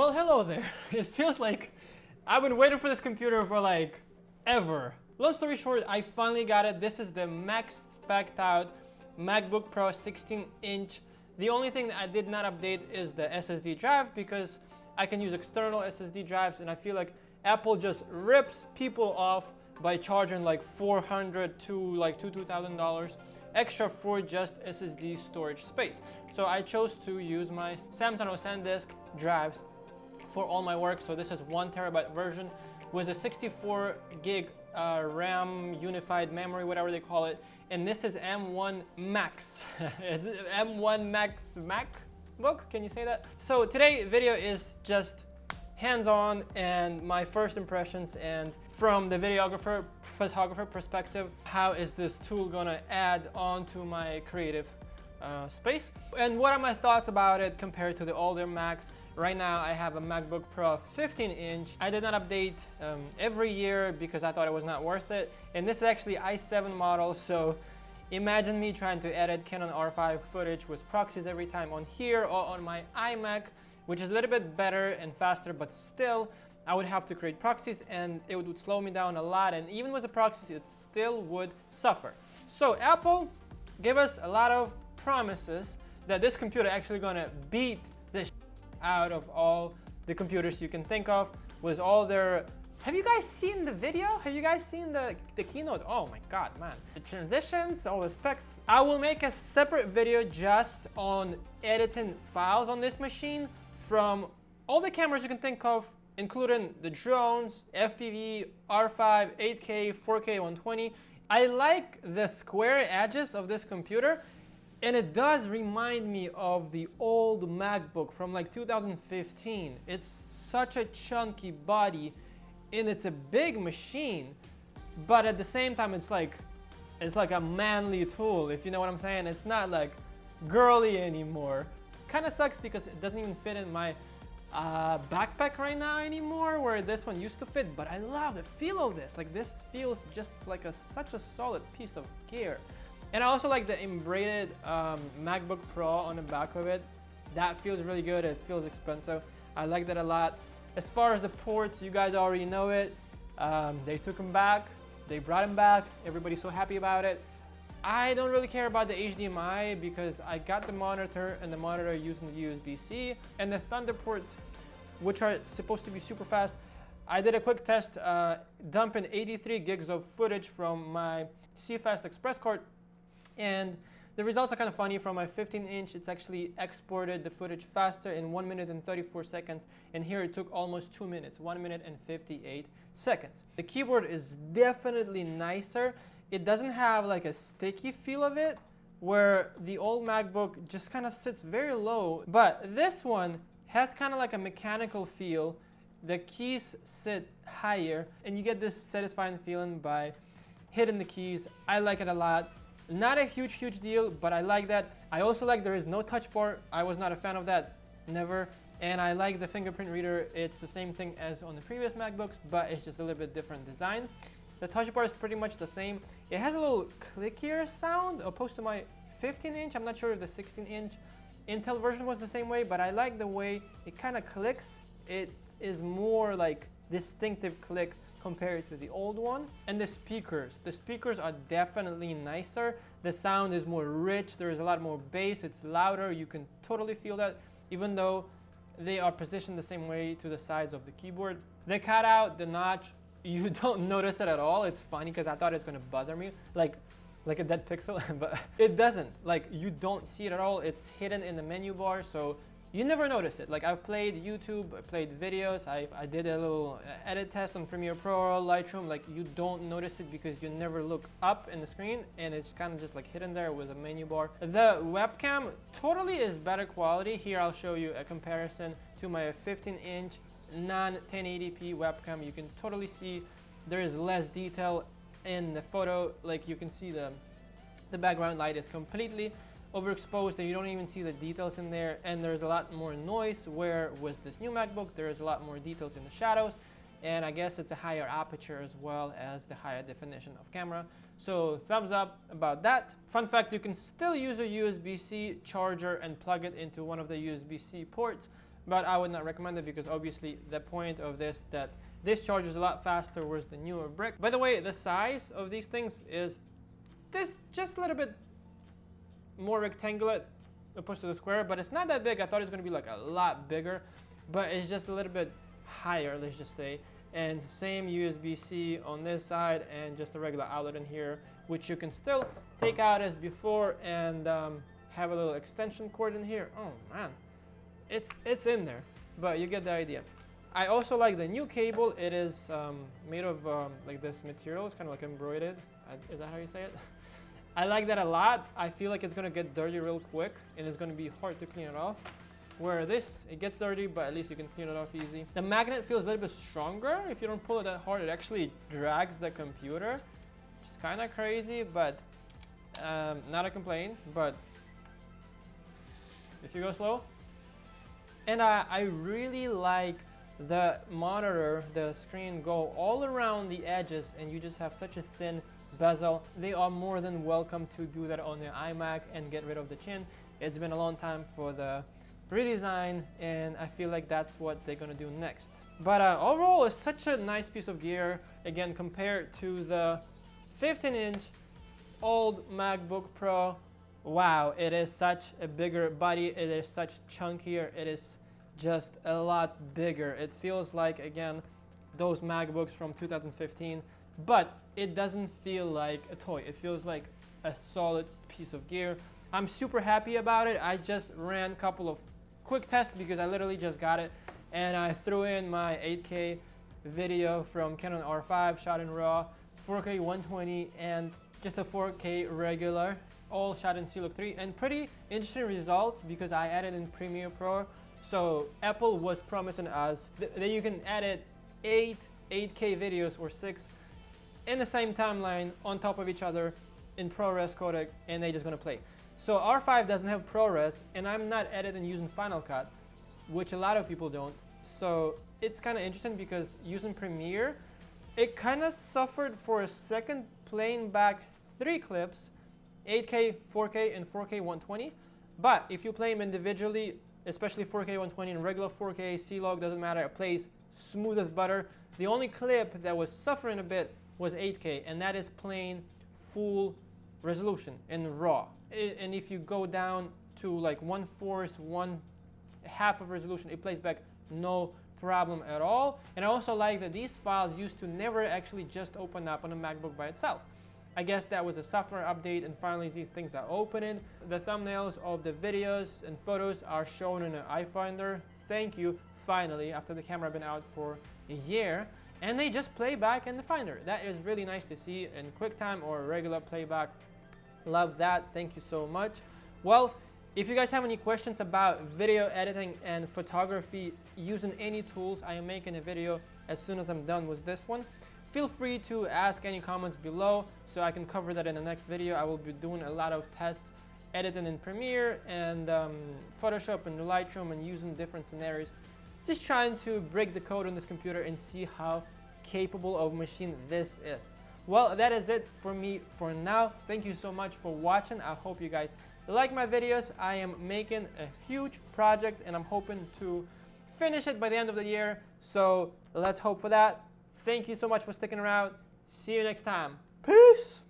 Well, hello there. It feels like I've been waiting for this computer for like ever. Long story short, I finally got it. This is the max spec'd out MacBook Pro 16-inch. The only thing that I did not update is the SSD drive because I can use external SSD drives, and I feel like Apple just rips people off by charging like $400 to like $2,000 extra for just SSD storage space. So I chose to use my Samsung SanDisk drives for all my work. So this is 1 terabyte version with a 64 gig RAM unified memory, whatever they call it. And this is M1 Max. M1 Max MacBook, can you say that? So today's video is just hands-on and my first impressions, and from the photographer perspective, how is this tool gonna add on to my creative space? And what are my thoughts about it compared to the older Macs? Right now I have a MacBook Pro 15-inch. I did not update every year because I thought it was not worth it. And this is actually i7 model, so imagine me trying to edit Canon R5 footage with proxies every time on here or on my iMac, which is a little bit better and faster, but still I would have to create proxies and it would slow me down a lot, and even with the proxies it still would suffer. So Apple gave us a lot of promises that this computer actually gonna beat the out of all the computers you can think of with all their... Have you guys seen the video? Have you guys seen the keynote? Oh my god, man. The transitions, all the specs. I will make a separate video just on editing files on this machine from all the cameras you can think of, including the drones, FPV, R5, 8K, 4K, 120. I like the square edges of this computer, and it does remind me of the old MacBook from like 2015. It's such a chunky body and it's a big machine, but at the same time it's like a manly tool, if you know what I'm saying. It's not like girly anymore. Kind of sucks because it doesn't even fit in my backpack right now anymore, where this one used to fit, but I love the feel of this. Like, this feels just like such a solid piece of gear. And I also like the embraided MacBook Pro on the back of it. That feels really good. It feels expensive. I like that a lot. As far as the ports, you guys already know it. They took them back. They brought them back. Everybody's so happy about it. I don't really care about the HDMI because I got the monitor, and the monitor using the USB-C and the Thunder ports, which are supposed to be super fast. I did a quick test dumping 83 gigs of footage from my CFast Express card, and the results are kind of funny. From my 15-inch, it's actually exported the footage faster in 1 minute and 34 seconds, and here it took almost 2 minutes, 1 minute and 58 seconds. The keyboard is definitely nicer. It doesn't have like a sticky feel of it, where the old MacBook just kind of sits very low, but this one has kind of like a mechanical feel. The keys sit higher, and you get this satisfying feeling by hitting the keys. I like it a lot. Not a huge deal, but I like that. I also like there is no touch bar. I was not a fan of that, never. And I like the Fingerprint Reader. It's the same thing as on the previous MacBooks, but it's just a little bit different design. The touch bar is pretty much the same. It has a little clickier sound opposed to my 15-inch. I'm not sure if the 16-inch Intel version was the same way, but I like the way it kind of clicks. It is more like distinctive click compared to the old one. And the speakers are definitely nicer. The sound is more rich. There is a lot more bass. It's louder. You can totally feel that, even though they are positioned the same way to the sides of the keyboard. The cutout, the notch, you don't notice it at all. It's funny because I thought it's gonna bother me, like a dead pixel, but it doesn't. Like, you don't see it at all. It's hidden in the menu bar, so you never notice it. Like, I've played YouTube, I played videos, I did a little edit test on Premiere Pro, Lightroom. Like, you don't notice it because you never look up in the screen, and it's kind of just like hidden there with a menu bar. The webcam totally is better quality. Here I'll show you a comparison to my 15-inch non-1080p webcam. You can totally see there is less detail in the photo. Like, you can see the background light is completely overexposed and you don't even see the details in there, and there's a lot more noise, where with this new MacBook there's a lot more details in the shadows, and I guess it's a higher aperture as well as the higher definition of camera. So thumbs up about that. Fun fact, you can still use a USB-C charger and plug it into one of the USB-C ports but I would not recommend it because obviously the point of this charger is a lot faster, whereas the newer brick. By the way, the size of these things is this just a little bit more rectangular opposed to the square, but it's not that big. I thought it was going to be like a lot bigger, but it's just a little bit higher, let's just say. And same USB-C on this side and just a regular outlet in here, which you can still take out as before and have a little extension cord in here. Oh man, it's in there, but you get the idea. I also like the new cable. It is made of like this material. It's kind of like embroidered. Is that how you say it? I like that a lot. I feel like it's gonna get dirty real quick and it's gonna be hard to clean it off. Where this, it gets dirty, but at least you can clean it off easy. The magnet feels a little bit stronger. If you don't pull it that hard, it actually drags the computer. It's kind of crazy, but not a complaint. But if you go slow. And I really like the monitor, the screen go all around the edges and you just have such a thin bezel. They are more than welcome to do that on the iMac and get rid of the chin. It's been a long time for the redesign and I feel like that's what they're gonna do next. But overall, it's such a nice piece of gear. Again, compared to the 15-inch old MacBook Pro, wow, it is such a bigger body. It is such chunkier. It is just a lot bigger. It feels like, again, those MacBooks from 2015, but it doesn't feel like a toy. It feels like a solid piece of gear. I'm super happy about it. I just ran a couple of quick tests because I literally just got it, and I threw in my 8K video from Canon R5 shot in RAW, 4K 120, and just a 4K regular, all shot in C-Log 3, and pretty interesting results because I added in Premiere Pro. So Apple was promising us that you can edit 8 8K videos or 6 in the same timeline on top of each other in ProRes codec, and they're just gonna play. So R5 doesn't have ProRes, and I'm not editing using Final Cut, which a lot of people don't. So it's kind of interesting because using Premiere, it kind of suffered for a second playing back 3 clips, 8K, 4K, and 4K 120. But if you play them individually, especially 4K 120 and regular 4K, C-Log, doesn't matter, it plays smooth as butter. The only clip that was suffering a bit was 8K, and that is playing full resolution in RAW. And if you go down to like 1/4, 1/2 of resolution, it plays back no problem at all. And I also like that these files used to never actually just open up on a MacBook by itself. I guess that was a software update, and finally these things are opening. The thumbnails of the videos and photos are shown in an iFinder. Thank you, finally, after the camera been out for a year. And they just play back in the Finder. That is really nice to see in QuickTime or regular playback. Love that. Thank you so much. Well, if you guys have any questions about video editing and photography using any tools, I am making a video as soon as I'm done with this one. Feel free to ask any comments below so I can cover that in the next video. I will be doing a lot of tests, editing in Premiere and Photoshop and Lightroom, and using different scenarios. Just trying to break the code on this computer and see how capable of machine this is. Well, that is it for me for now. Thank you so much for watching. I hope you guys like my videos. I am making a huge project and I'm hoping to finish it by the end of the year. So let's hope for that. Thank you so much for sticking around. See you next time. Peace.